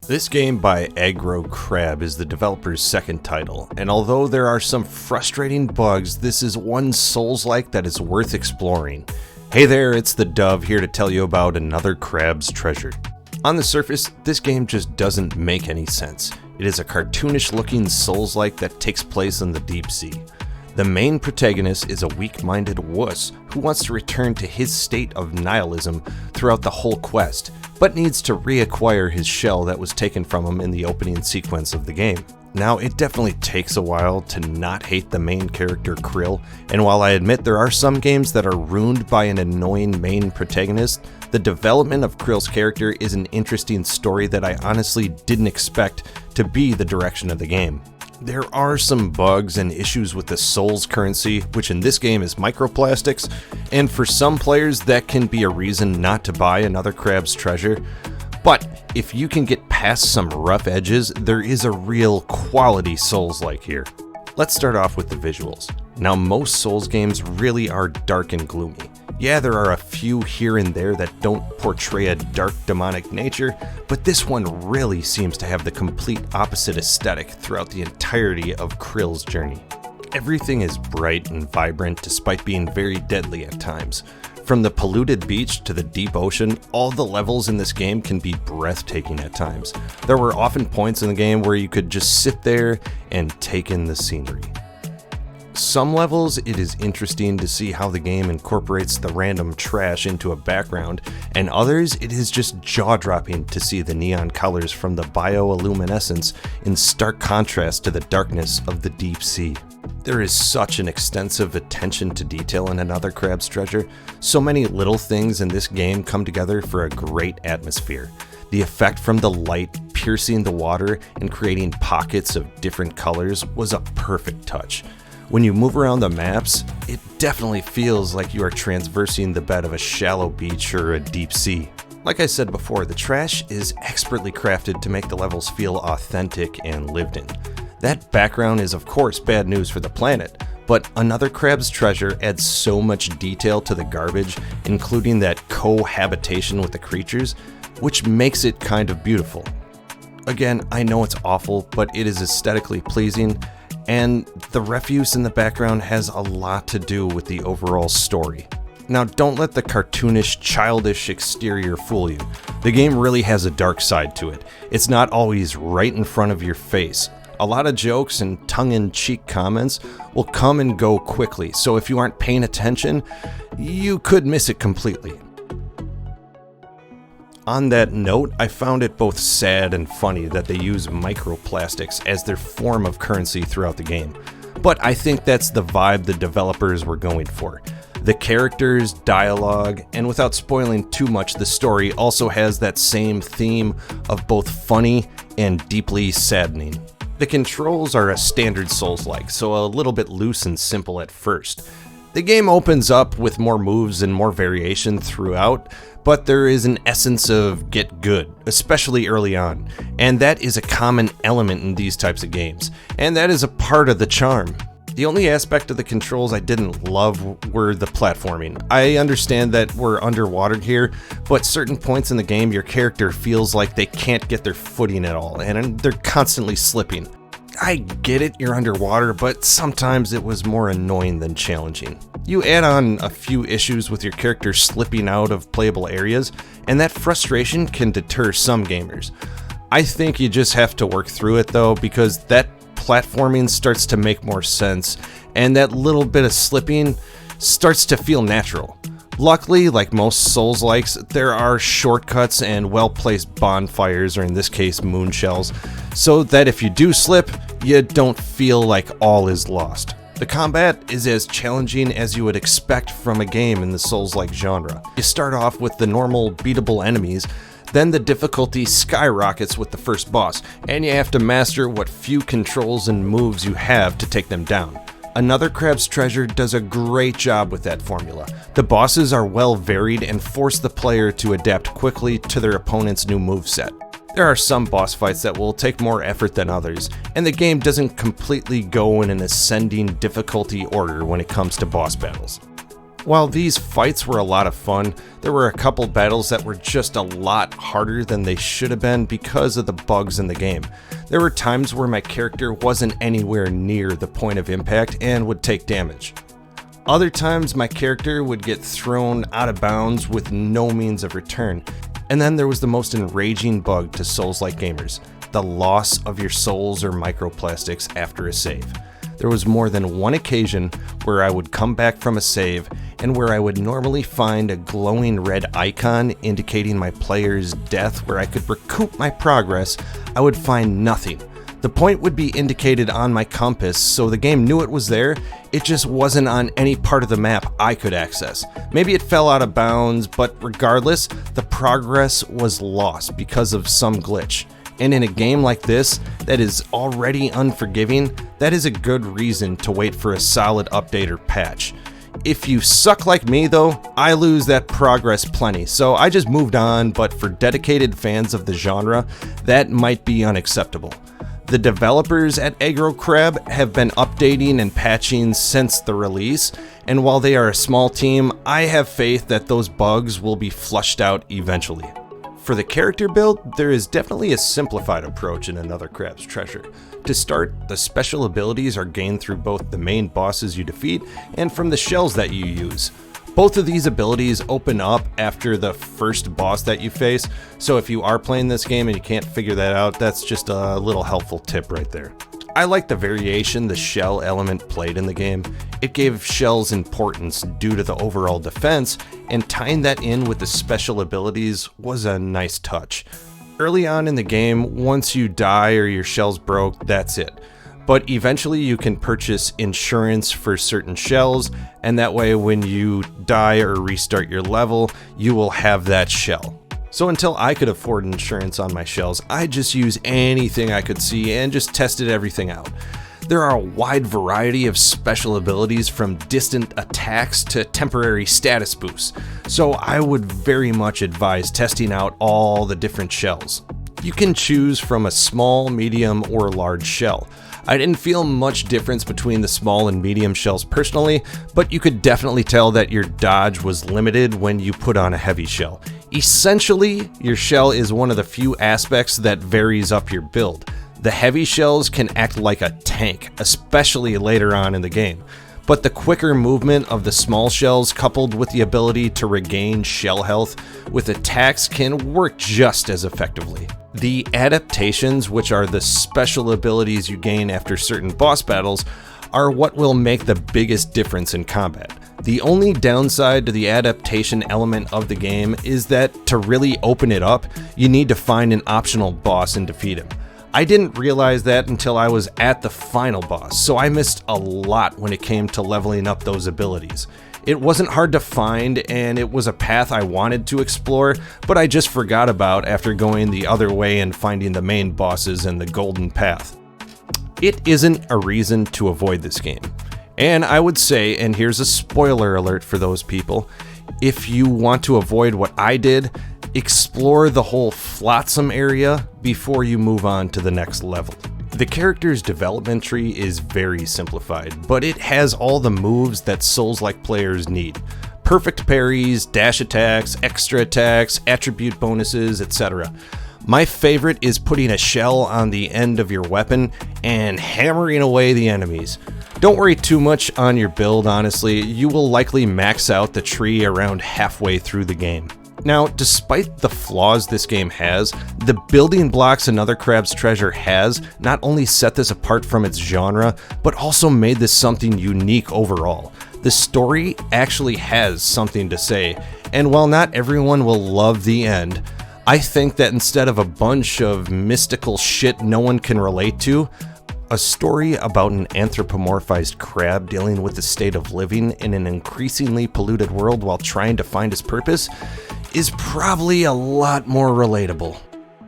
This game by AggroCrab is the developer's second title, and although there are some frustrating bugs, this is one Souls-like that is worth exploring. Hey there, it's the Dove here to tell you about another Crab's Treasure. On the surface, this game just doesn't make any sense. It is a cartoonish looking Souls-like that takes place in the deep sea. The main protagonist is a weak-minded wuss who wants to return to his state of nihilism throughout the whole quest, but needs to reacquire his shell that was taken from him in the opening sequence of the game. Now, it definitely takes a while to not hate the main character Krill, and while I admit there are some games that are ruined by an annoying main protagonist, the development of Krill's character is an interesting story that I honestly didn't expect to be the direction of the game. There are some bugs and issues with the Souls currency, which in this game is microplastics, and for some players that can be a reason not to buy another Crab's Treasure. But if you can get past some rough edges, there is a real quality Souls-like here. Let's start off with the visuals. Now, most Souls games really are dark and gloomy. Yeah, there are a few here and there that don't portray a dark demonic nature, but this one really seems to have the complete opposite aesthetic throughout the entirety of Krill's journey. Everything is bright and vibrant despite being very deadly at times. From the polluted beach to the deep ocean, all the levels in this game can be breathtaking at times. There were often points in the game where you could just sit there and take in the scenery. Some levels, it is interesting to see how the game incorporates the random trash into a background, and others, it is just jaw-dropping to see the neon colors from the bioluminescence in stark contrast to the darkness of the deep sea. There is such an extensive attention to detail in another Crab's Treasure. So many little things in this game come together for a great atmosphere. The effect from the light piercing the water and creating pockets of different colors was a perfect touch. When you move around the maps, it definitely feels like you are traversing the bed of a shallow beach or a deep sea. Like I said before, the trash is expertly crafted to make the levels feel authentic and lived in. That background is of course bad news for the planet, but another Crab's Treasure adds so much detail to the garbage, including that cohabitation with the creatures, which makes it kind of beautiful. Again, I know it's awful, but it is aesthetically pleasing, and the refuse in the background has a lot to do with the overall story. Now, don't let the cartoonish, childish exterior fool you. The game really has a dark side to it. It's not always right in front of your face. A lot of jokes and tongue-in-cheek comments will come and go quickly, so if you aren't paying attention, you could miss it completely. On that note, I found it both sad and funny that they use microplastics as their form of currency throughout the game. But I think that's the vibe the developers were going for. The characters, dialogue, and without spoiling too much, the story also has that same theme of both funny and deeply saddening. The controls are a standard Souls-like, so a little bit loose and simple at first. The game opens up with more moves and more variation throughout, but there is an essence of get good, especially early on, and that is a common element in these types of games, and that is a part of the charm. The only aspect of the controls I didn't love were the platforming. I understand that we're underwater here, but certain points in the game your character feels like they can't get their footing at all, and they're constantly slipping. I get it, you're underwater, but sometimes it was more annoying than challenging. You add on a few issues with your character slipping out of playable areas, and that frustration can deter some gamers. I think you just have to work through it though, because that platforming starts to make more sense, and that little bit of slipping starts to feel natural. Luckily, like most Souls-likes, there are shortcuts and well-placed bonfires, or in this case, moon shells, so that if you do slip, you don't feel like all is lost. The combat is as challenging as you would expect from a game in the Souls-like genre. You start off with the normal beatable enemies, then the difficulty skyrockets with the first boss, and you have to master what few controls and moves you have to take them down. Another Crab's Treasure does a great job with that formula. The bosses are well varied and force the player to adapt quickly to their opponent's new moveset. There are some boss fights that will take more effort than others, and the game doesn't completely go in an ascending difficulty order when it comes to boss battles. While these fights were a lot of fun, there were a couple battles that were just a lot harder than they should have been because of the bugs in the game. There were times where my character wasn't anywhere near the point of impact and would take damage. Other times my character would get thrown out of bounds with no means of return. And then there was the most enraging bug to Souls-like gamers, the loss of your souls or microplastics after a save. There was more than one occasion where I would come back from a save and where I would normally find a glowing red icon indicating my player's death where I could recoup my progress, I would find nothing. The point would be indicated on my compass, so the game knew it was there, it just wasn't on any part of the map I could access. Maybe it fell out of bounds, but regardless, the progress was lost because of some glitch. And in a game like this, that is already unforgiving, that is a good reason to wait for a solid update or patch. If you suck like me though, I lose that progress plenty, so I just moved on, but for dedicated fans of the genre, that might be unacceptable. The developers at AggroCrab have been updating and patching since the release, and while they are a small team, I have faith that those bugs will be flushed out eventually. For the character build, there is definitely a simplified approach in Another Crab's Treasure. To start, the special abilities are gained through both the main bosses you defeat and from the shells that you use. Both of these abilities open up after the first boss that you face, so if you are playing this game and you can't figure that out, that's just a little helpful tip right there. I like the variation the shell element played in the game. It gave shells importance due to the overall defense, and tying that in with the special abilities was a nice touch. Early on in the game, once you die or your shells broke, that's it. But eventually you can purchase insurance for certain shells, and that way when you die or restart your level, you will have that shell. So until I could afford insurance on my shells, I just used anything I could see and just tested everything out. There are a wide variety of special abilities from distant attacks to temporary status boosts, so I would very much advise testing out all the different shells. You can choose from a small, medium, or large shell. I didn't feel much difference between the small and medium shells personally, but you could definitely tell that your dodge was limited when you put on a heavy shell. Essentially, your shell is one of the few aspects that varies up your build. The heavy shells can act like a tank, especially later on in the game. But the quicker movement of the small shells coupled with the ability to regain shell health with attacks can work just as effectively. The adaptations, which are the special abilities you gain after certain boss battles, are what will make the biggest difference in combat. The only downside to the adaptation element of the game is that to really open it up, you need to find an optional boss and defeat him. I didn't realize that until I was at the final boss, so I missed a lot when it came to leveling up those abilities. It wasn't hard to find, and it was a path I wanted to explore, but I just forgot about after going the other way and finding the main bosses and the golden path. It isn't a reason to avoid this game. And I would say, and here's a spoiler alert for those people, if you want to avoid what I did, explore the whole Flotsam area before you move on to the next level. The character's development tree is very simplified, but it has all the moves that Souls-like players need. Perfect parries, dash attacks, extra attacks, attribute bonuses, etc. My favorite is putting a shell on the end of your weapon and hammering away the enemies. Don't worry too much on your build, honestly. You will likely max out the tree around halfway through the game. Now, despite the flaws this game has, the building blocks Another Crab's Treasure has not only set this apart from its genre, but also made this something unique overall. The story actually has something to say, and while not everyone will love the end, I think that instead of a bunch of mystical shit no one can relate to, a story about an anthropomorphized crab dealing with the state of living in an increasingly polluted world while trying to find his purpose is probably a lot more relatable.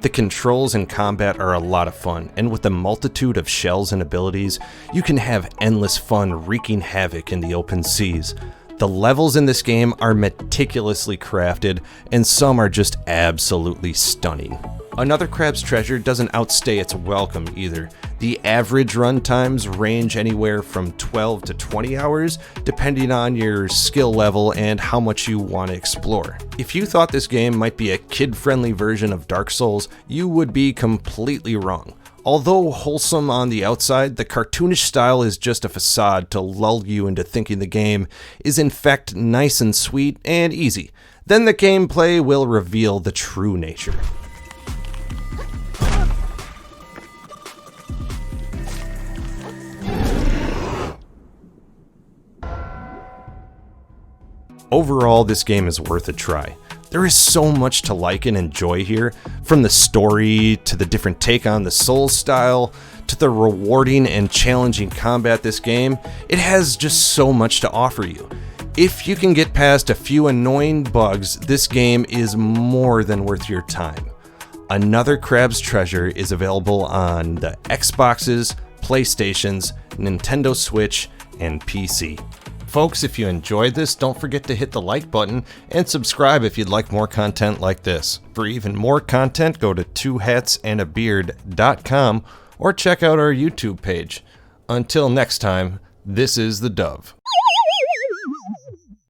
The controls in combat are a lot of fun, and with a multitude of shells and abilities, you can have endless fun wreaking havoc in the open seas. The levels in this game are meticulously crafted, and some are just absolutely stunning. Another Crab's Treasure doesn't outstay its welcome either. The average run times range anywhere from 12 to 20 hours, depending on your skill level and how much you want to explore. If you thought this game might be a kid-friendly version of Dark Souls, you would be completely wrong. Although wholesome on the outside, the cartoonish style is just a facade to lull you into thinking the game is in fact nice and sweet and easy. Then the gameplay will reveal the true nature. Overall, this game is worth a try. There is so much to like and enjoy here, from the story, to the different take on the Souls style, to the rewarding and challenging combat this game. It has just so much to offer you. If you can get past a few annoying bugs, this game is more than worth your time. Another Crab's Treasure is available on the Xboxes, PlayStations, Nintendo Switch, and PC. Folks, if you enjoyed this, don't forget to hit the like button and subscribe if you'd like more content like this. For even more content, go to twohatsandabeard.com or check out our YouTube page. Until next time, this is the Dove.